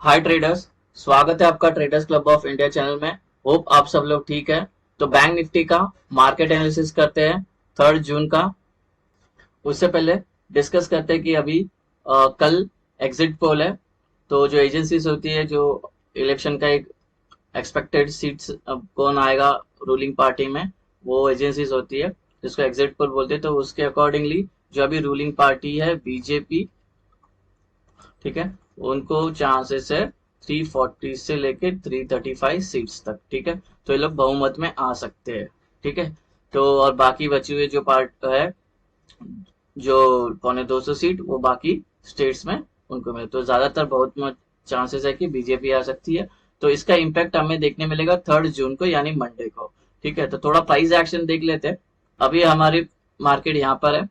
हाय traders. स्वागत है आपका traders club of India channel में। होप आप सब लोग ठीक है। तो बैंक निफ्टी का मार्केट एनालिसिस करते हैं 3 जून का। उससे पहले डिस्कस करते हैं कि अभी कल एग्जिट पोल है। तो जो एजेंसीज होती है जो इलेक्शन का एक एक्सपेक्टेड सीट्स कौन आएगा रूलिंग पार्टी में, वो एजेंसीज होती है जिसको एग्जिट पोल बोलते हैं। तो उसके अकॉर्डिंगली जो अभी रूलिंग पार्टी है बीजेपी, ठीक है, उनको चांसेस है 340 से लेके 335 सीट्स तक। ठीक है, तो ये लोग बहुमत में आ सकते हैं। ठीक है, तो और बाकी बची हुई जो पार्ट है, जो 250 सीट, वो बाकी स्टेट्स में उनको मिले। तो ज्यादातर बहुत चांसेस है कि बीजेपी आ सकती है। तो इसका इम्पैक्ट हमें देखने मिलेगा 3 जून को, यानी मंडे को। ठीक है, तो थोड़ा प्राइस एक्शन देख लेते हैं। अभी हमारी मार्केट यहाँ पर है।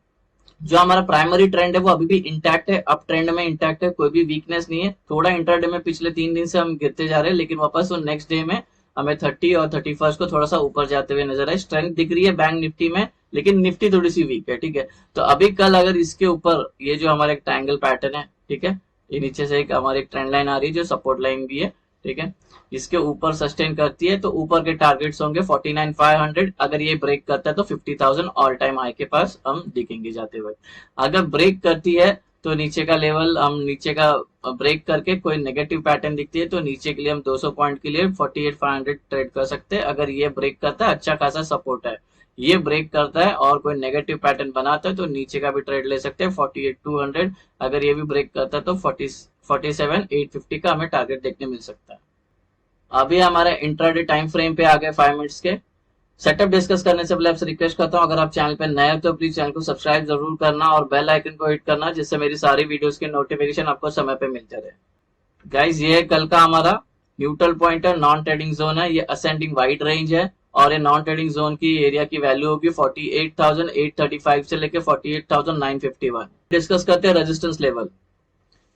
जो हमारा प्राइमरी ट्रेंड है वो अभी भी इंटैक्ट है, अप ट्रेंड में इंटैक्ट है, कोई भी वीकनेस नहीं है। थोड़ा इंटरडे में पिछले 3 दिन से हम गिरते जा रहे हैं, लेकिन वापस वो नेक्स्ट डे में हमें 30 और 31 को थोड़ा सा ऊपर जाते हुए नजर आए। स्ट्रेंथ दिख रही है बैंक निफ्टी में, लेकिन निफ्टी थोड़ी सी वीक है। ठीक है, तो अभी कल अगर इसके ऊपर ये जो हमारा एक ट्रायंगल पैटर्न है, ठीक है, ये नीचे से एक हमारी एक ट्रेंड लाइन आ रही है जो सपोर्ट लाइन भी है। ठीक है, इसके ऊपर सस्टेन करती है तो ऊपर के टारगेट्स होंगे 49,500। अगर ये ब्रेक करता है तो 50,000 ऑल टाइम हाई के पास हम दिखेंगे जाते हुए। अगर ब्रेक करती है तो नीचे का लेवल हम नीचे का ब्रेक करके कोई नेगेटिव पैटर्न दिखती है तो नीचे के लिए हम 200 पॉइंट के लिए 48,500 ट्रेड कर सकते हैं। अगर ये ब्रेक करता है, अच्छा खासा सपोर्ट है। ये ब्रेक करता है और कोई नेगेटिव पैटर्न बनाता है तो नीचे का भी ट्रेड ले सकते हैं 48,200। अगर ये भी ब्रेक करता है तो 47,850 का हमें टारगेट देखने मिल सकता है। अभी हमारे इंट्राडे टाइम फ्रेम पे आ गए 5 मिनट्स के। सेटअप डिस्कस करने से पहले आपसे रिक्वेस्ट करता हूँ, अगर आप चैनल पे नए हो तो प्लीज चैनल को सब्सक्राइब जरूर करना और बेल आइकन को हिट करना, जिससे मेरी सारी वीडियोस के नोटिफिकेशन आपको समय पे मिलते रहे। गाइज, ये कल का हमारा न्यूट्रल पॉइंट है, नॉन ट्रेडिंग जोन है, ये असेंडिंग वाइड रेंज है। और ये नॉन ट्रेडिंग जोन की एरिया की वैल्यू होगी 48,835 से लेके 48,951। डिस्कस करते हैं रेजिस्टेंस लेवल।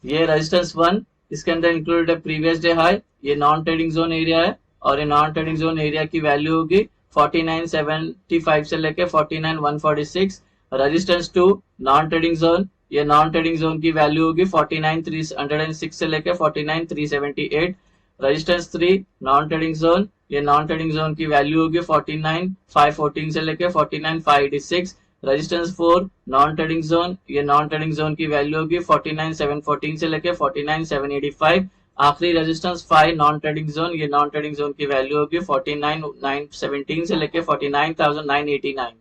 ये रेजिस्टेंस 1, इसके अंदर इंक्लूडेड है प्रीवियस डे हाई। ये नॉन ट्रेडिंग जोन एरिया है और ये नॉन ट्रेडिंग जोन एरिया की वैल्यू होगी 49,755 से लेके 49,146। रेजिस्टेंस 2, नॉन ट्रेडिंग जोन, ये नॉन ट्रेडिंग जोन की वैल्यू होगी 49,306 से लेके 49,378। रेजिस्टेंस 3, नॉन ट्रेडिंग जोन, ये नॉन ट्रेडिंग जोन की वैल्यू होगी 49,514 से लेके 49,586। रेजिस्टेंस 4, नॉन ट्रेडिंग जोन, ये नॉन ट्रेडिंग जोन की वैल्यू होगी 49,714 से लेके 49,785। आखिरी रेजिस्टेंस 5, नॉन ट्रेडिंग जोन, ये नॉन ट्रेडिंग जोन की वैल्यू होगी 49,917 से लेके 49,989।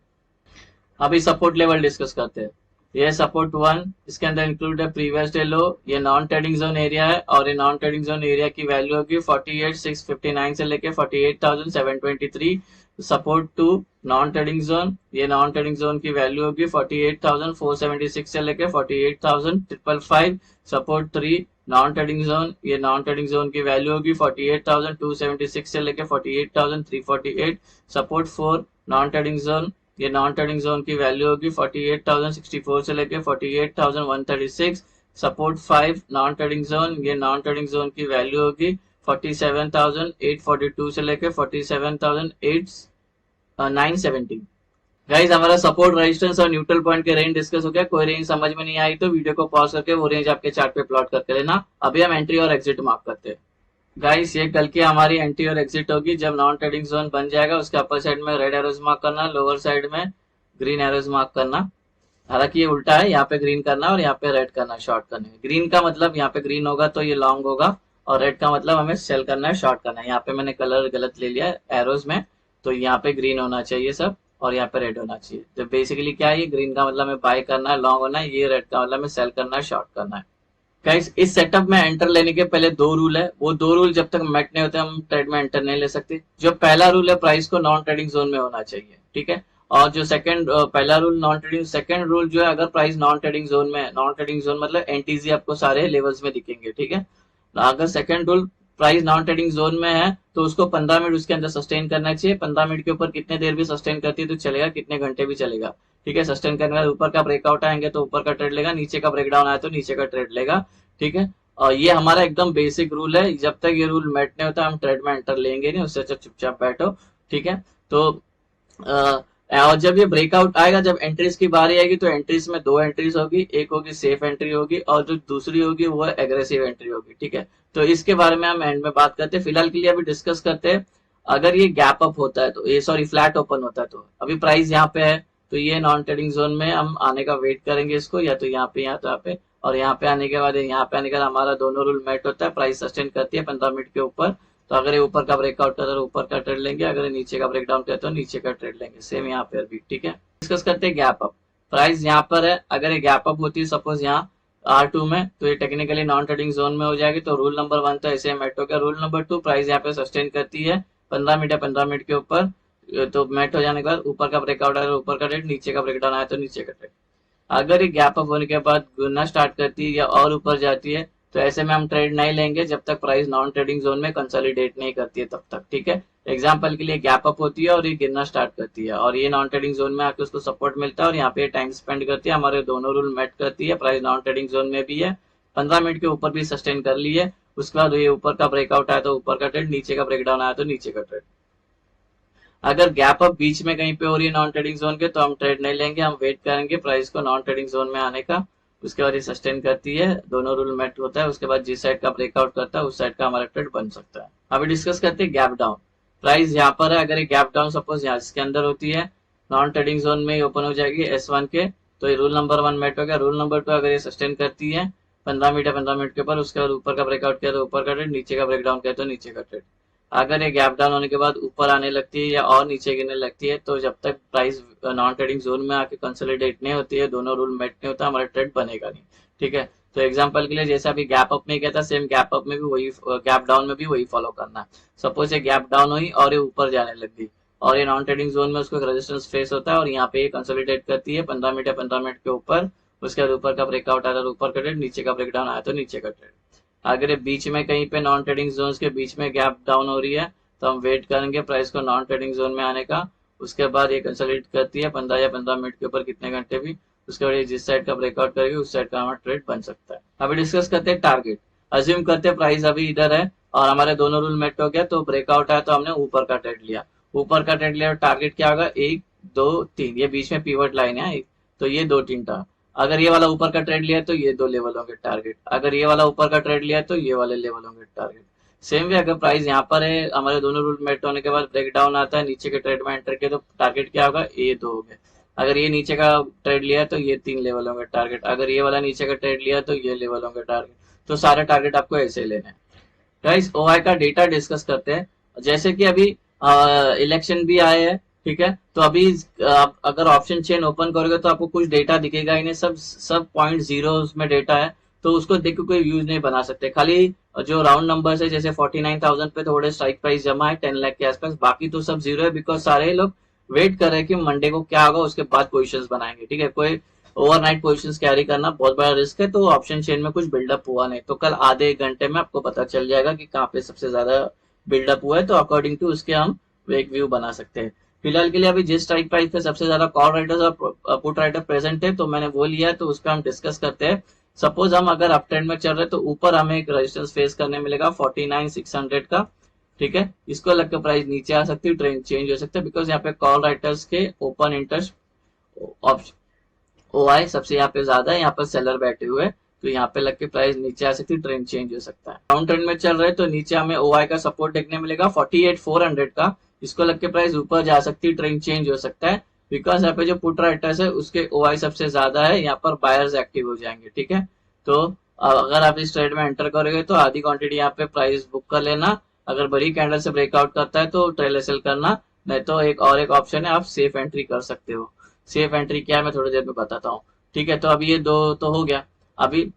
अभी सपोर्ट लेवल डिस्कस करते हैं। ये सपोर्ट 1, इसके अंदर इंक्लूड है प्रीवियस डे लो, ये नॉन ट्रेडिंग जोन एरिया है और ये नॉन ट्रेडिंग जोन एरिया की वैल्यू होगी 48,659 से लेके 48,723। सपोर्ट 2, नॉन ट्रेडिंग जोन, ये नॉन ट्रेडिंग जोन की वैल्यू होगी 48,476 से लेके 48,555। सपोर्ट 3, नॉन ट्रेडिंग जोन, ये नॉन ट्रेडिंग जोन की वैल्यू होगी 48,276 से लेके 48,348। सपोर्ट 4, नॉन ट्रेडिंग जोन, ये नॉन ट्रेडिंग जोन की वैल्यू होगी 48,064 से लेके 48,136। सपोर्ट 5, नॉन ट्रेडिंग जोन, ये नॉन ट्रेडिंग जोन की वैल्यू होगी 47,842 से लेके 47,970। गाइज, हमारा सपोर्ट, रेजिस्टेंस और न्यूट्रल पॉइंट के रेंज डिस्कस हो गया। कोई रेंज समझ में नहीं आई तो वीडियो को पॉज करके वो रेंज आपके चार्ट पे प्लॉट करके लेना। अभी हम एंट्री और एग्जिट मार्क करते हैं। गाइस, ये कल की हमारी एंट्री और एग्जिट होगी। जब नॉन ट्रेडिंग जोन बन जाएगा उसके अपर साइड में रेड एरोज मार्क करना, लोअर साइड में ग्रीन एरोज मार्क करना। हालांकि ये उल्टा है, यहाँ पे ग्रीन करना और यहाँ पे रेड करना, शॉर्ट करने। ग्रीन का मतलब यहाँ पे ग्रीन होगा तो ये लॉन्ग होगा, और रेड का मतलब हमें सेल करना है, शॉर्ट करना है। यहाँ पे मैंने कलर गलत ले लिया है एरोज में, तो यहाँ पे ग्रीन होना चाहिए सब और यहाँ पे रेड होना चाहिए। तो बेसिकली क्या है, ये ग्रीन का मतलब हमें बाय करना है, लॉन्ग होना है, ये रेड का मतलब हमें सेल करना है, शॉर्ट करना है। गाइस, इस सेटअप में एंटर लेने के पहले 2 रूल है। वो 2 रूल जब तक मेट नहीं होते हम ट्रेड में एंटर नहीं ले सकते। जो पहला रूल है, प्राइस को नॉन ट्रेडिंग जोन में होना चाहिए। ठीक है, और जो सेकंड, पहला rule non trading, second rule जो है, अगर प्राइस नॉन ट्रेडिंग जोन में, नॉन ट्रेडिंग जोन मतलब एनटीजी आपको सारे लेवल्स में दिखेंगे। ठीक है, अगर second rule, price non trading zone में है तो उसको 15 मिनट उसके अंदर सस्टेन करना चाहिए। 15 मिनट के ऊपर कितने देर भी सस्टेन करती है तो चलेगा, कितने घंटे भी चलेगा। ठीक है, सस्टेन करने के बाद ऊपर का ब्रेकआउट आएंगे तो ऊपर का ट्रेड लेगा, नीचे का ब्रेकडाउन आया तो नीचे का ट्रेड लेगा। ठीक है, और ये हमारा एकदम बेसिक रूल है। जब तक ये रूल मेट नहीं होता हम ट्रेड में एंटर लेंगे नहीं, उससे अच्छा चुपचाप बैठो। ठीक है, तो और जब ये ब्रेकआउट आएगा, जब एंट्रीज की बारी आएगी, तो एंट्रीज में दो एंट्रीज होगी, एक होगी सेफ एंट्री होगी और जो दूसरी होगी वो एग्रेसिव एंट्री होगी। ठीक है, तो इसके बारे में हम एंड में बात करते हैं। फिलहाल के लिए अभी डिस्कस करते हैं, अगर ये गैप अप होता है तो ये सॉरी फ्लैट ओपन होता है तो अभी प्राइस यहाँ पे है, तो ये नॉन ट्रेडिंग जोन में हम आने का वेट करेंगे इसको, या तो यहाँ पे या तो यहाँ पे, और यहाँ पे आने के बाद यहाँ पे आने के बाद हमारा दोनों रूल मैच होता है, प्राइस सस्टेन करती है 15 मिनट के ऊपर। तो अगर ये ऊपर का ब्रेकआउट करता है तो ऊपर का ट्रेड लेंगे, अगर ये नीचे का ब्रेकडाउन करता है तो नीचे का ट्रेड लेंगे, सेम यहाँ पे भी। ठीक है, डिस्कस करते हैं गैप अप। प्राइस यहाँ पर है, अगर ये गैप अप होती है सपोज यहाँ R2 में, तो ये टेक्निकली नॉन ट्रेडिंग जोन में हो जाएगी। तो रूल नंबर 1 तो ऐसे मेट हो गया। रूल नंबर 2, प्राइस यहाँ पे सस्टेन करती है 15 मिनट या 15 मिनट के ऊपर, तो मेट हो जाने के बाद ऊपर का ब्रेकआउट आया तो ऊपर का ट्रेड, नीचे का ब्रेकडाउन आया तो नीचे का ट्रेड। अगर ये गैप अप होने के बाद गिरना स्टार्ट करती है या और ऊपर जाती है, तो ऐसे में हम ट्रेड नहीं लेंगे जब तक प्राइस नॉन ट्रेडिंग जोन में कंसोलिडेट नहीं करती है तब तक। ठीक है, एग्जांपल के लिए गैप अप होती है और ये गिरना स्टार्ट करती है और ये नॉन ट्रेडिंग जोन में आके उसको सपोर्ट मिलता है और यहाँ पे टाइम स्पेंड करती है, हमारे दोनों रूल मेट करती है, प्राइस नॉन ट्रेडिंग जोन में भी है, 15 मिनट के ऊपर भी सस्टेन कर ली है। उसके बाद ये ऊपर का ब्रेकआउट आया तो ऊपर का ट्रेड, नीचे का ब्रेकडाउन आया तो नीचे का ट्रेड। अगर गैप अप बीच में कहीं पे हो रही है नॉन ट्रेडिंग जोन के, तो हम ट्रेड नहीं लेंगे, हम वेट करेंगे प्राइस को नॉन ट्रेडिंग जोन में आने का। उसके बाद ये सस्टेन करती है, दोनों रूल मेट होता है, उसके बाद जिस साइड का ब्रेकआउट करता है उस साइड का हमारा ट्रेड बन सकता है। अभी डिस्कस करते हैं गैप डाउन। प्राइस यहाँ पर है, अगर ये गैप डाउन सपोज यहाँ इसके अंदर होती है, नॉन ट्रेडिंग जोन में ही ओपन हो जाएगी S1 के, तो ये रूल नंबर 1 मेट हो गया। रूल नंबर 2, अगर ये सस्टेन करती है 15 मिनट या 15 मिनट के ऊपर, उसके बाद ऊपर का ब्रेकआउट किया तो ऊपर का ट्रेड, नीचे का ब्रेकडाउन किया तो नीचे का ट्रेड। अगर ये गैप डाउन होने के बाद ऊपर आने लगती है या और नीचे गिरने लगती है, तो जब तक प्राइस नॉन ट्रेडिंग जोन में आके कंसोलिडेट नहीं होती है, दोनों रूल मेट नहीं होता, हमारा ट्रेड बनेगा नहीं। ठीक है, तो एग्जांपल के लिए जैसे अभी गैप अप में किया था, सेम गैप अप में भी वही, गैप डाउन में भी वही फॉलो करना है। सपोज ये गैप डाउन हुई और ये ऊपर जाने लगी और ये नॉन ट्रेडिंग जोन में उसको रेजिस्टेंस फेस होता है और यहाँ पे ये कंसोलिडेट करती है 15 मिनट या 15 मिनट के ऊपर, उसके बाद ऊपर का ब्रेकआउट आया तो ऊपर का ट्रेड, नीचे का ब्रेकडाउन आया तो नीचे का ट्रेड। अगर ये बीच में कहीं पे नॉन ट्रेडिंग जोन के बीच में गैप डाउन हो रही है, तो हम वेट करेंगे प्राइस को नॉन ट्रेडिंग जोन में आने का। उसके बाद ये कंसोलिडेट करती है 15 या 15 मिनट के ऊपर, कितने घंटे भी, उसके बाद ये जिस साइड का ब्रेकआउट करेगी उस साइड का हमारा ट्रेड बन सकता है। अभी डिस्कस करते हैं टारगेट। अज्यूम करते हैं प्राइस अभी इधर है और हमारे दोनों रूल मेट हो गया, तो ब्रेकआउट आया तो हमने ऊपर का ट्रेड लिया, ऊपर का ट्रेड लिया, टारगेट क्या होगा 1 2 3, ये बीच में पिवट लाइन है तो ये 2 3 था। अगर ये वाला ऊपर का ट्रेड लिया तो ये 2 लेवल होंगे टारगेट, अगर ये वाला ऊपर का ट्रेड लिया तो ये वाले लेवल होंगे टारगेट। सेम वे अगर प्राइस यहाँ पर है, हमारे दोनों रूल मेट होने के बाद ब्रेक डाउन आता है, नीचे के ट्रेड में एंटर किया तो टारगेट क्या होगा, ये 2 हो गए। अगर ये नीचे का ट्रेड लिया तो ये 3 लेवल होंगे टारगेट, अगर ये वाला नीचे का ट्रेड लिया तो ये लेवल होंगे टारगेट। तो सारे टारगेट आपको ऐसे लेने हैं। गाइस ओआई का डेटा डिस्कस करते हैं। जैसे कि अभी इलेक्शन भी आए हैं, ठीक है, तो अभी अगर ऑप्शन चेन ओपन करोगे तो आपको कुछ डेटा दिखेगा ही नहीं, सब पॉइंट जीरो में डेटा है, तो उसको देख के कोई व्यूज नहीं बना सकते। खाली जो राउंड नंबर्स है, जैसे 49,000 पे थोड़े स्ट्राइक प्राइस जमा है 10 लाख के आसपास, बाकी तो सब जीरो है, बिकॉज सारे लोग वेट कर रहे हैं कि मंडे को क्या होगा, उसके बाद पोजिशन बनाएंगे। ठीक है, कोई ओवरनाइट पोजीशंस कैरी करना बहुत बड़ा रिस्क है, तो ऑप्शन चेन में कुछ बिल्डअप हुआ नहीं, तो कल आधे एक घंटे में आपको पता चल जाएगा कि कहाँ पे सबसे ज्यादा बिल्डअप हुआ है, तो अकॉर्डिंग टू उसके हम एक व्यू बना सकते हैं। फिलहाल के लिए अभी जिस स्ट्राइक प्राइस पे सबसे ज्यादा कॉल राइटर्स और पुट राइटर प्रेजेंट है, तो मैंने वो लिया है, तो उसका हम डिस्कस करते हैं। सपोज हम अगर अप ट्रेंड में चल रहे हैं, तो ऊपर हमें एक रेजिस्टेंस फेस करने मिलेगा 49,600 का। ठीक है, इसको लगकर प्राइस नीचे आ सकती है, ट्रेंड चेंज हो सकता है, बिकॉज यहाँ पे कॉल राइटर्स के ओपन इंटरेस्ट ऑप्शन ओआई सबसे यहाँ पे ज्यादा है, यहाँ पर सेलर बैठे हुए, तो यहाँ पे लग के प्राइस नीचे आ सकती है, ट्रेंड चेंज हो सकता है। डाउन ट्रेंड में चल रहे तो नीचे हमें ओआई का सपोर्ट देखने मिलेगा 48,400 का, इसको लग के प्राइस ऊपर जा सकती है, ट्रेंड चेंज हो सकता है, बिकॉज यहाँ पे जो पुट राइटर्स है उसके ओआई सबसे ज्यादा है, यहाँ पर बायर्स एक्टिव हो जाएंगे। ठीक है, तो अगर आप इस ट्रेड में एंटर करोगे तो आधी क्वांटिटी यहाँ पे प्राइस बुक कर लेना, अगर बड़ी कैंडल से ब्रेकआउट करता है तो ट्रेल सेल करना, नहीं तो एक ऑप्शन है, आप सेफ एंट्री कर सकते हो। सेफ एंट्री क्या है मैं थोड़ी देर में बताता हूँ। ठीक है, तो अभी ये दो तो हो गया। अभी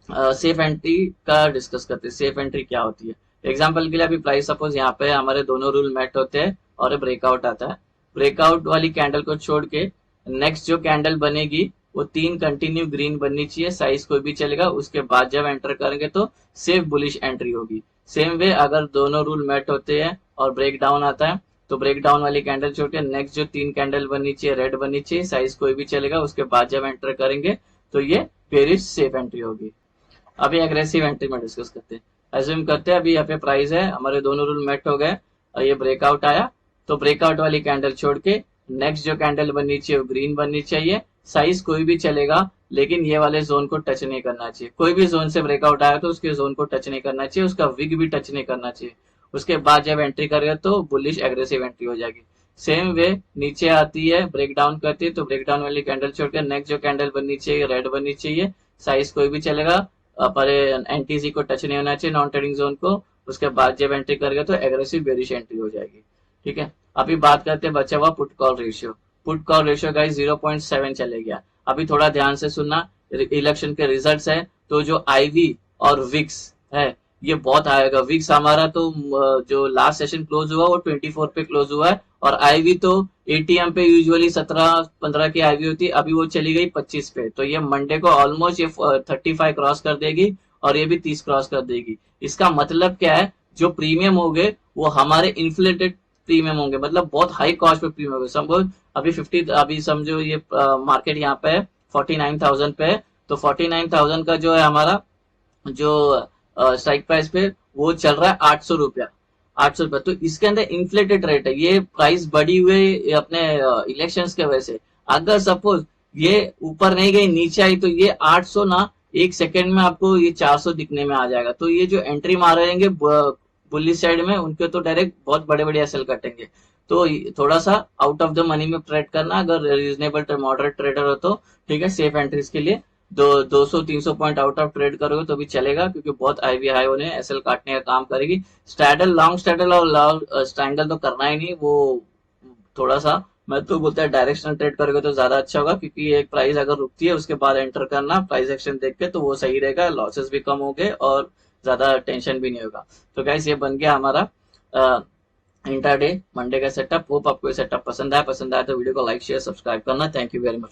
सेफ एंट्री का डिस्कस करते हैं, सेफ एंट्री क्या होती है। एग्जांपल के लिए अभी प्राइस सपोज यहाँ पे हमारे दोनों रूल मैट होते हैं और ब्रेकआउट आता है, ब्रेकआउट वाली कैंडल को छोड़ के नेक्स्ट जो कैंडल बनेगी वो 3 कंटिन्यू ग्रीन बननी चाहिए, साइज कोई भी चलेगा, उसके बाद जब एंटर करेंगे तो सेफ बुलिश एंट्री होगी। सेम वे अगर दोनों रूल मैट होते हैं और ब्रेक डाउन आता है, तो ब्रेक डाउन वाली कैंडल छोड़ के नेक्स्ट जो 3 कैंडल बननी चाहिए, रेड बननी चाहिए, साइज कोई भी चलेगा, उसके बाद जब एंटर करेंगे तो ये बेरिश सेफ एंट्री होगी। अभी एग्रेसिव एंट्री में डिस्कस करते हैं। एज्यूम करते हैं अभी यहाँ पे प्राइस है, हमारे दोनों रूल मैट हो गए और ये ब्रेकआउट आया, तो ब्रेकआउट वाली कैंडल छोड़ के नेक्स्ट जो कैंडल बननी चाहिए वो ग्रीन बननी चाहिए, साइज कोई भी चलेगा, लेकिन ये वाले जोन को टच नहीं करना चाहिए। कोई भी जोन से ब्रेकआउट आया तो उसके जोन को टच नहीं करना चाहिए, उसका विग भी टच नहीं करना चाहिए। उसके बाद जब एंट्री करेगा तो बुलिश एग्रेसिव एंट्री हो जाएगी। सेम वे नीचे आती है, ब्रेक डाउन करती है, तो ब्रेक डाउन वाली कैंडल छोड़कर नेक्स्ट जो कैंडल बननी चाहिए रेड बननी चाहिए, साइज कोई भी चलेगा, पर एनटीसी को टच नहीं होना चाहिए, नॉन ट्रेडिंग जोन को। उसके बाद जब एंट्री करेगा तो एग्रेसिव बेरिश एंट्री हो जाएगी। ठीक है, अभी बात करते हैं बचा हुआ put call ratio. Put call ratio guys 0.7 चले गया। अभी थोड़ा ध्यान से सुनना, इलेक्शन के रिजल्ट्स है तो जो आईवी और विक्स है ये बहुत आएगा। विक्स हमारा तो जो लास्ट सेशन क्लोज हुआ वो 24 पे क्लोज हुआ है, और आईवी तो एटीएम पे यूजुअली 17-15 की आईवी होती है, अभी वो चली गई 25 पे। तो ये मंडे को ऑलमोस्ट ये 35 क्रॉस कर देगी और ये भी 30 क्रॉस कर देगी। इसका मतलब क्या है, जो प्रीमियम हो गए वो हमारे इन्फ्लेटेड प्रीमियम होंगे, मतलब बहुत हाई कॉस्ट पे प्रीमियम होंगे। समझो अभी 50, अभी समझो ये मार्केट यहाँ पे है 49,000 पे है, तो 49,000 का जो है हमारा जो स्ट्राइक प्राइस पे वो चल रहा है 800 रुपया। 800 रुपया तो इसके अंदर इन्फ्लेटेड रेट है, ये प्राइस बढ़ी हुई अपने इलेक्शंस के वजह से। अगर सपोज ये ऊपर नहीं गई नीचे आई तो ये 800 ना एक सेकेंड में आपको ये 400 दिखने में आ जाएगा। तो ये जो एंट्री मारेंगे बुलिश साइड में उनके तो डायरेक्ट बहुत बड़े बड़े एसएल कटेंगे। तो थोड़ा सा आउट ऑफ द मनी में ट्रेड करना, अगर रीजनेबल मॉडरेट ट्रेडर हो तो ठीक है, सेफ एंट्रीज के लिए 200-300 पॉइंट आउट ऑफ ट्रेड करोगे तो भी चलेगा, क्योंकि बहुत आईवी हाई होने एसएल काटने का काम करेगी। स्टैडल लॉन्ग स्टैडल और लॉन्ग स्ट्रैंगल तो करना ही नहीं, वो थोड़ा सा मैं तो बोलता है डायरेक्शनल ट्रेड करोगे तो ज्यादा अच्छा होगा, क्योंकि एक प्राइस अगर रुकती है उसके बाद एंटर करना प्राइस एक्शन देख के, तो वो सही रहेगा, लॉसेस भी कम होंगे और ज्यादा टेंशन भी नहीं होगा। तो गाइस ये बन गया हमारा इंट्राडे मंडे का सेटअप। होप आपको ये सेटअप पसंद आया तो वीडियो को लाइक शेयर सब्सक्राइब करना। Thank you very much.